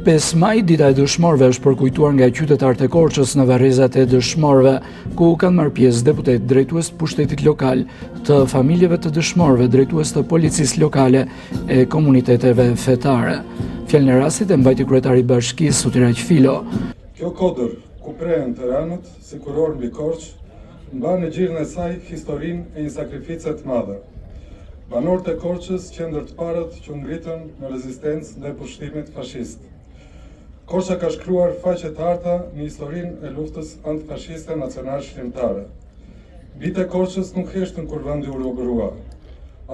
5 maj, dita e dëshmorëve është përkujtuar nga qytetarët e Korçës në varrezat e dëshmorëve, ku kanë marrë pjesë deputet, drejtues të pushtetit lokal, të familjeve të dëshmorëve, drejtues të policisë lokale e komuniteteve fetare. Fjalën e rastit e mbajti kryetari i bashkisë Sutiraq Filo. Kjo kodër ku prehen Tiranët si kuror mbi Korçë, mban në gjirën e saj historinë e një sakrifice të madhe. Banorët e Korçës qendër të parët që ngritën në rezistencë ndaj pushtimit fashist. Korça ka shkruar faqe të arta në historinë e luftës antifashiste nacional shqiptare. Bitë e Korçës nuk heshtën kur vendi u robërua.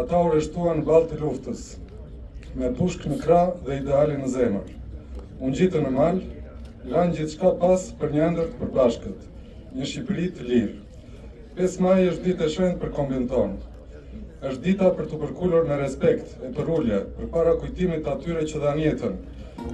Ata u rreshtuan në balë të luftës, me pushkë në krah dhe ideale në zemër. U ngjitën në mal, lanë gjithçka pas për një ëndër të përbashkët, një Shqipëri të lirë. 5 maj është ditë e shenjtë për kombin tonë. Është dita për të përkullur në respekt e për ulje përpara kujtimit të atyre që dhanë jetën.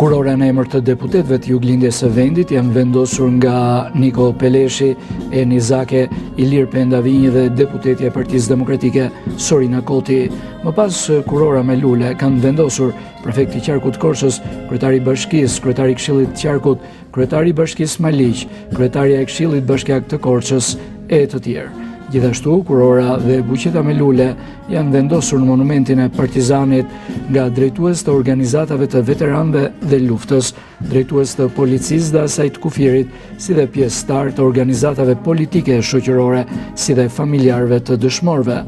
Kurora në emër të deputetëve të juglindjes së vendit janë vendosur nga Niko Peleshi, Eni Zake, Ilir Pendavinji dhe deputetja e Partisë Demokratike Sorina Koti. Më pas kurora me lule kanë vendosur prefekti i qarkut Korçës, kryetari i bashkisë, kryetari i këshillit të qarkut, kryetari i bashkisë Maliq, kryetaria e këshillit bashkiak të Korçës e të tjerë. Gjithashtu, kurora dhe buqeta me lule janë vendosur në monumentin e Partizanit nga drejtues të organizatave të veteranëve dhe luftës, drejtues të policisë dhe asaj të kufirit, si dhe pjesëtar të organizatave politike shoqërore, si dhe familjarëve të dëshmorëve.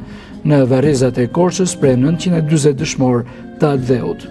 Në varrezat e Korçës prej 940 dëshmorë të atdheut.